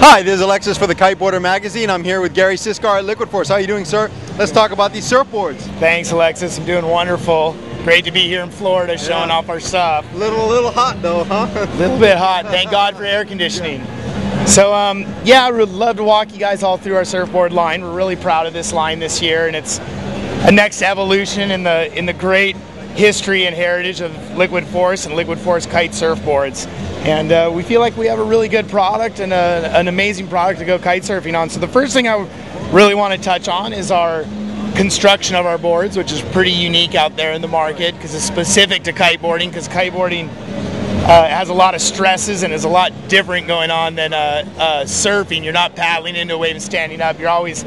Hi, this is Alexis for the Kiteboarder magazine. I'm here with Gary Siskar at Liquid Force. How are you doing, sir? Let's talk about these surfboards. Thanks, Alexis. I'm doing wonderful. Great to be here in Florida showing off our stuff. Little hot though, huh? A little bit hot. Thank God for air conditioning. So yeah, I would love to walk you guys all through our surfboard line. We're really proud of this line this year, and it's a next evolution in the great history and heritage of Liquid Force and Liquid Force Kite Surfboards. And we feel like we have a really good product and an amazing product to go kite surfing on. So the first thing I really want to touch on is our construction of our boards, which is pretty unique out there in the market because it's specific to kiteboarding, because kiteboarding has a lot of stresses and is a lot different going on than surfing. You're not paddling into a wave and standing up. You're always,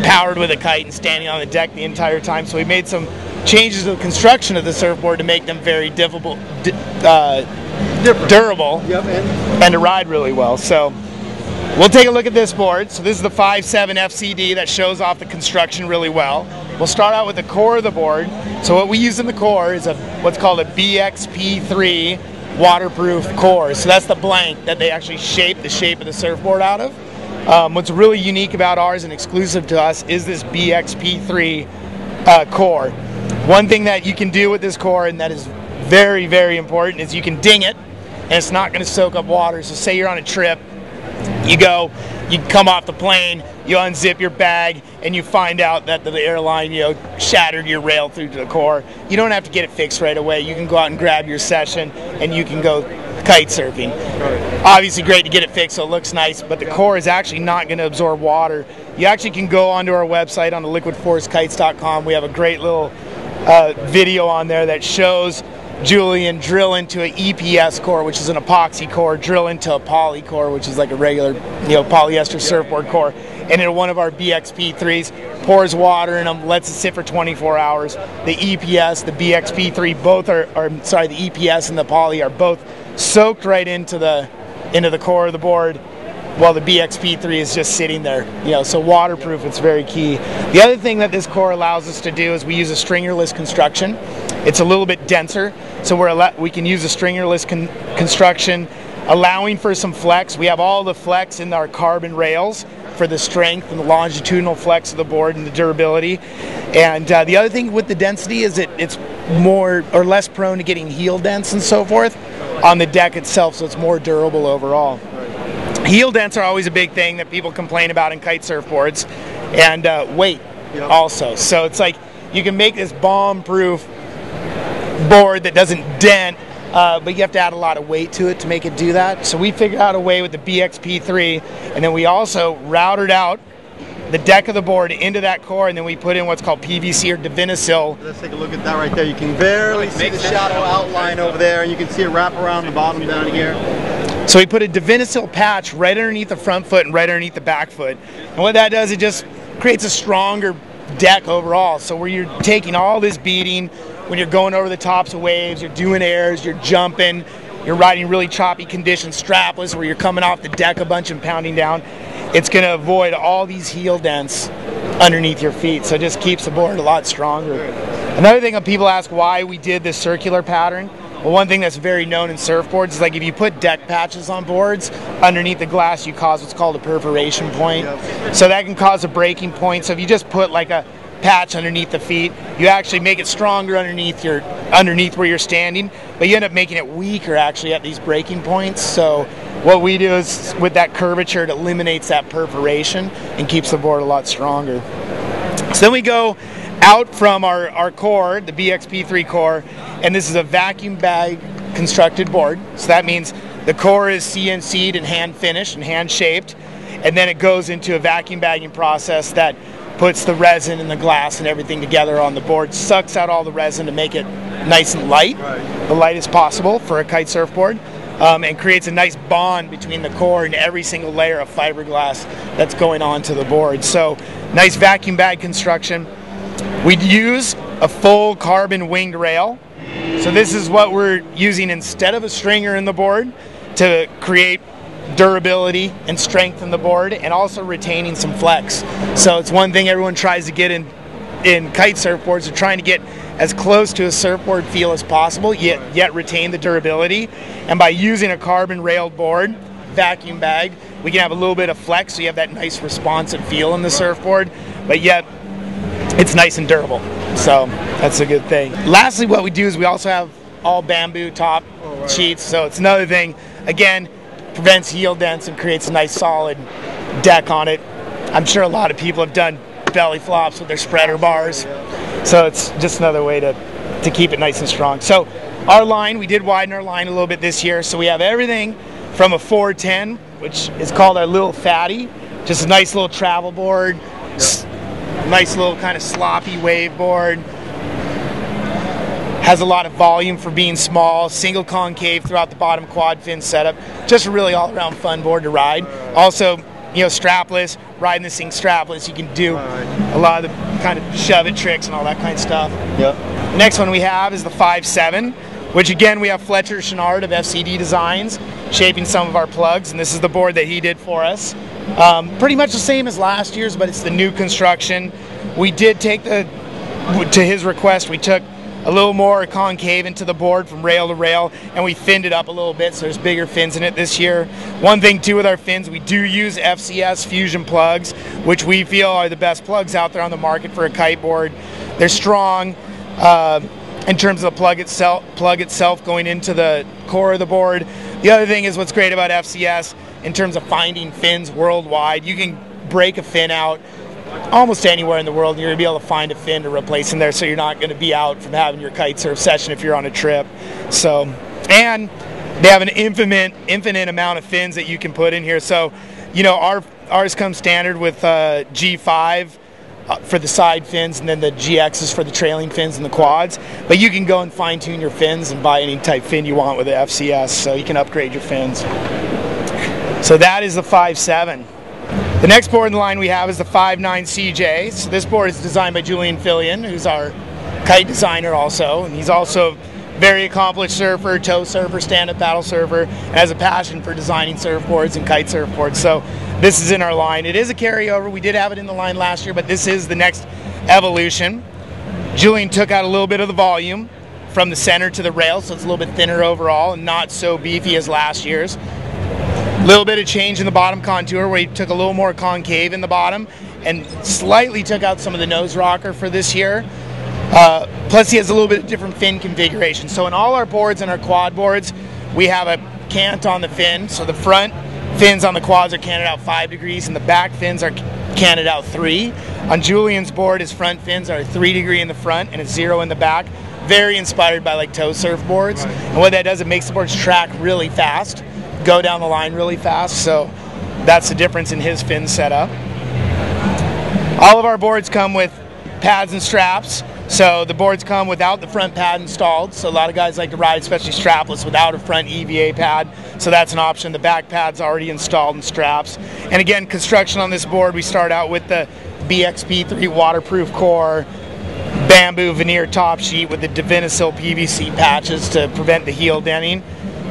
powered with a kite and standing on the deck the entire time. So we made some changes to the construction of the surfboard to make them very durable, and to ride really well. So we'll take a look at this board. So this is the 5.7 FCD that shows off the construction really well. We'll start out with the core of the board. So what we use in the core is what's called a BXP3 waterproof core. So that's the blank that they actually shape the shape of the surfboard out of. What's really unique about ours and exclusive to us is this BXP3 core. One thing that you can do with this core, and that is very, very important, is you can ding it and it's not going to soak up water. So say you're on a trip, you come off the plane, you unzip your bag, and you find out that the airline, shattered your rail through to the core. You don't have to get it fixed right away. You can go out and grab your session, and you can go kite surfing. Obviously great to get it fixed so it looks nice, but the core is actually not going to absorb water. You actually can go onto our website on the liquidforcekites.com. We have a great little video on there that shows Julian drill into an EPS core, which is an epoxy core, drill into a poly core, which is like a regular polyester surfboard core, and in one of our BXP3s, pours water in them, lets it sit for 24 hours. The EPS, the BXP3, both the EPS and the poly are both soaked right into the core of the board, while the BXP3 is just sitting there. So waterproof, it's very key. The other thing that this core allows us to do is we use a stringerless construction. It's a little bit denser, so we can use a stringerless construction, allowing for some flex. We have all the flex in our carbon rails for the strength and the longitudinal flex of the board and the durability. And the other thing with the density is it's more or less prone to getting heel dents and so forth on the deck itself, so it's more durable overall. Heel dents are always a big thing that people complain about in kite surfboards, and weight also. So it's like you can make this bomb-proof board that doesn't dent, but you have to add a lot of weight to it to make it do that. So we figured out a way with the BXP3, and then we also routed out the deck of the board into that core, and then we put in what's called PVC or Divinisil. Let's take a look at that right there. You can barely see the shadow outline over there, and you can see it wrap around the bottom down here. So we put a Divinisil patch right underneath the front foot and right underneath the back foot. And what that does, it just creates a stronger deck overall. So where you're taking all this beating, when you're going over the tops of waves, you're doing airs, you're jumping, you're riding really choppy conditions, strapless, where you're coming off the deck a bunch and pounding down, it's going to avoid all these heel dents underneath your feet. So it just keeps the board a lot stronger. Another thing that people ask why we did this circular pattern. Well, one thing that's very known in surfboards is like if you put deck patches on boards, underneath the glass you cause what's called a perforation point. So that can cause a breaking point. So if you just put like a patch underneath the feet, you actually make it stronger underneath where you're standing, but you end up making it weaker actually at these breaking points. So what we do is with that curvature, it eliminates that perforation and keeps the board a lot stronger. So then we go out from our core, the BXP3 core, and this is a vacuum bag constructed board. So that means the core is CNC'd and hand finished and hand shaped, and then it goes into a vacuum bagging process that puts the resin and the glass and everything together on the board, sucks out all the resin to make it nice and light, the lightest possible for a kite surfboard, and creates a nice bond between the core and every single layer of fiberglass that's going onto the board. So nice vacuum bag construction. We'd use a full carbon winged rail. So this is what we're using instead of a stringer in the board to create durability and strength in the board, and also retaining some flex. So it's one thing everyone tries to get in kite surfboards. They're trying to get as close to a surfboard feel as possible, yet retain the durability. And by using a carbon railed board, vacuum bag. We can have a little bit of flex, so you have that nice responsive feel in the surfboard, but yet it's nice and durable. So that's a good thing. Lastly, what we do is we also have all bamboo top sheets, so it's another thing. Again, prevents heel dents and creates a nice solid deck on it. I'm sure a lot of people have done belly flops with their spreader bars, so it's just another way to keep it nice and strong. So our line, we did widen our line a little bit this year, so we have everything from a 410, which is called our little fatty, just a nice little travel board, nice little kind of sloppy wave board. Has a lot of volume for being small, single concave throughout the bottom quad fin setup. Just a really all-around fun board to ride. Also, you know, strapless, riding this thing strapless, you can do a lot of the kind of shove it tricks and all that kind of stuff. Yep. The next one we have is the 5.7, which again we have Fletcher Chenard of FCD Designs shaping some of our plugs, and this is the board that he did for us. Pretty much the same as last year's, but it's the new construction. We did take to his request, we took a little more concave into the board from rail to rail, and we finned it up a little bit, so there's bigger fins in it this year. One thing too with our fins, we do use FCS Fusion plugs, which we feel are the best plugs out there on the market for a kiteboard. They're strong in terms of the plug itself going into the core of the board. The other thing is what's great about FCS in terms of finding fins worldwide, you can break a fin out almost anywhere in the world, and you're going to be able to find a fin to replace in there, so you're not going to be out from having your kite surf session if you're on a trip. So, and they have an infinite amount of fins that you can put in here. So, you know, ours comes standard with G5 for the side fins, and then the GXs for the trailing fins and the quads. But you can go and fine tune your fins and buy any type fin you want with the FCS, so you can upgrade your fins. So that is the 5.7. The next board in the line we have is the 5.9 CJ. So this board is designed by Julian Fillion, who's our kite designer also, and he's also a very accomplished surfer, tow surfer, stand-up paddle surfer, and has a passion for designing surfboards and kite surfboards. So this is in our line. It is a carryover. We did have it in the line last year, but this is the next evolution. Julian took out a little bit of the volume from the center to the rail, so it's a little bit thinner overall and not so beefy as last year's. Little bit of change in the bottom contour where he took a little more concave in the bottom and slightly took out some of the nose rocker for this year. Plus he has a little bit of different fin configuration. So in all our boards and our quad boards, we have a cant on the fin. So the front fins on the quads are canted out 5 degrees and the back fins are canted out 3. On Julian's board, his front fins are 3 degree in the front and a 0 in the back. Very inspired by like tow surfboards. Right. And what that does, it makes the boards track really fast, go down the line really fast, so that's the difference in his fin setup. All of our boards come with pads and straps, so the boards come without the front pad installed, so a lot of guys like to ride, especially strapless, without a front EVA pad, so that's an option. The back pad's already installed and straps. And again, construction on this board, we start out with the BXP3 waterproof core, bamboo veneer top sheet with the Divinisil PVC patches to prevent the heel denting.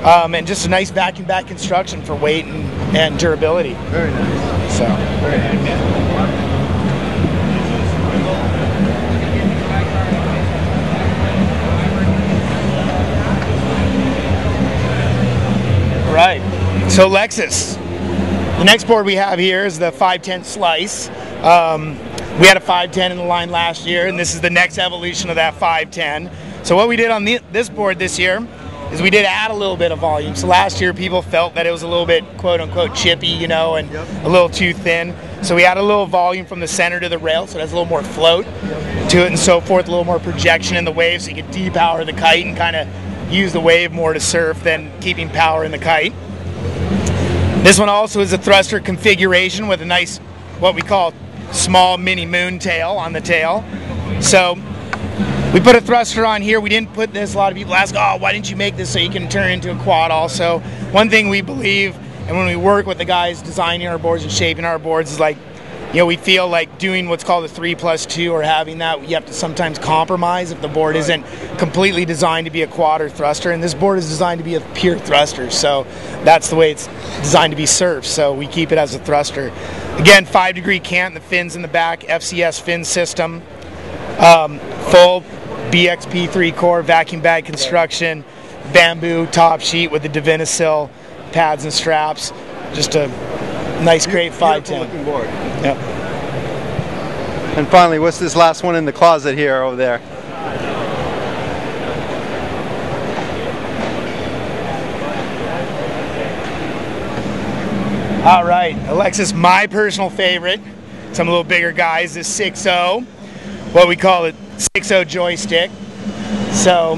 And just a nice vacuum back construction for weight and durability. Very nice. So. Very nice. Right. So Lexus. The next board we have here is the 510 Slice. We had a 510 in the line last year, and this is the next evolution of that 510. So what we did on this board this year is we did add a little bit of volume. So last year people felt that it was a little bit quote-unquote chippy, you know, and a little too thin. So we added a little volume from the center to the rail, so it has a little more float to it and so forth, a little more projection in the wave, so you can depower the kite and kind of use the wave more to surf than keeping power in the kite. This one also is a thruster configuration with a nice, what we call small mini moon tail on the tail. So we put a thruster on here. We didn't put this. A lot of people ask, oh, why didn't you make this so you can turn it into a quad also? One thing we believe, and when we work with the guys designing our boards and shaping our boards, is like, you know, we feel like doing what's called a 3+2 or having that, you have to sometimes compromise if the board isn't completely designed to be a quad or thruster. And this board is designed to be a pure thruster. So that's the way it's designed to be surfed. So we keep it as a thruster. Again, 5 degree cant, the fins in the back, FCS fin system, full BXP3 core, vacuum bag construction, bamboo top sheet with the Divinisil pads and straps. Just a nice, great 510. Looking board. Yep. And finally, what's this last one in the closet here over there? All right, Alexis, my personal favorite. Some little bigger guys, this 6.0, what we call it 6.0 joystick. So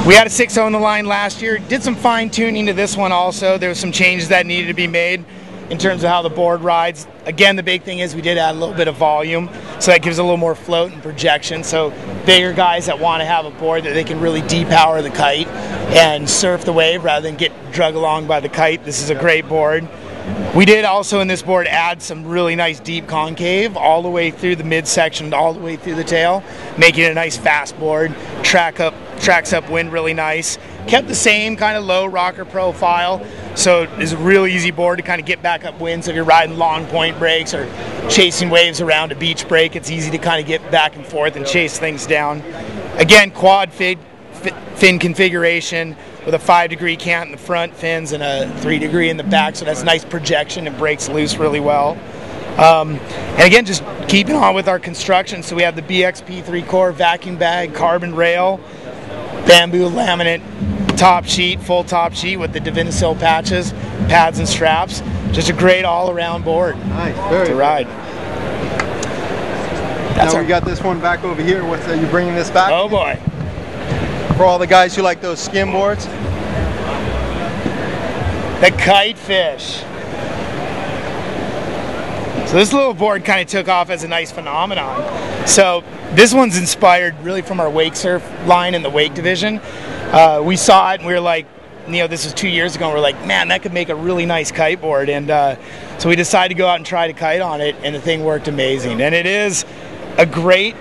we had a 6.0 in the line last year. Did some fine tuning to this one also. There were some changes that needed to be made in terms of how the board rides. Again, the big thing is we did add a little bit of volume, so that gives a little more float and projection. So bigger guys that want to have a board that they can really depower the kite and surf the wave rather than get drug along by the kite, this is a great board. We did also in this board add some really nice deep concave all the way through the midsection, all the way through the tail, making it a nice fast board. Tracks up wind really nice. Kept the same kind of low rocker profile, so it's a real easy board to kind of get back up wind. So if you're riding long point breaks or chasing waves around a beach break, it's easy to kind of get back and forth and chase things down. Again, quad fin configuration with a 5-degree cant in the front fins and a 3-degree in the back, so that's nice projection and breaks loose really well. And again, just keeping on with our construction, so we have the BXP3 core vacuum bag, carbon rail, bamboo laminate top sheet, full top sheet with the Divinyl patches, pads and straps. Just a great all-around board to ride. Now we got this one back over here. What's you bringing this back? Oh boy. For all the guys who like those skim boards. The Kite Fish. So this little board kind of took off as a nice phenomenon. So this one's inspired really from our wake surf line in the wake division. We saw it and we were like, you know, this was 2 years ago, and we're like, man, that could make a really nice kite board. And so we decided to go out and try to kite on it, and the thing worked amazing. And it is a great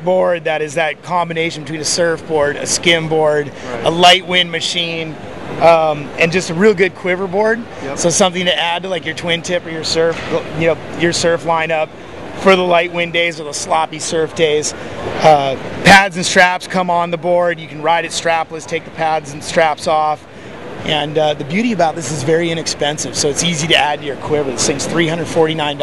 board that is that combination between a surfboard, a skim board, a light wind machine, and just a real good quiver board. Yep. So something to add to like your twin tip or your surf, you know, your surf lineup for the light wind days or the sloppy surf days. Pads and straps come on the board. You can ride it strapless, take the pads and straps off. And the beauty about this is very inexpensive, so it's easy to add to your quiver. This thing's $349.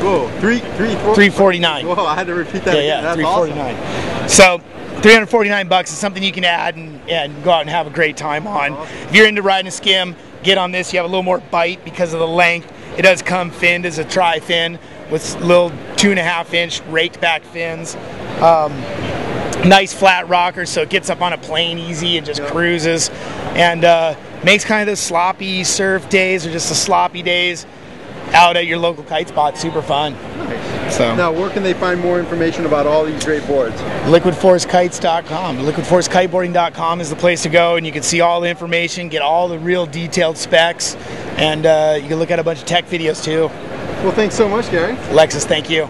Whoa, $349. Whoa, I had to repeat that. Yeah, That's $349. awesome. So $349 is something you can add and go out and have a great time on. If you're into riding a skim, get on this. You have a little more bite because of the length. It does come finned as a tri-fin with little 2.5-inch raked back fins. Nice flat rocker, so it gets up on a plane easy and just cruises, and makes kind of those sloppy surf days or just the sloppy days out at your local kite spot super fun. Nice. So now, where can they find more information about all these great boards? LiquidForceKites.com. LiquidForceKiteboarding.com is the place to go, and you can see all the information, get all the real detailed specs, and you can look at a bunch of tech videos too. Well, thanks so much, Gary. Alexis, thank you.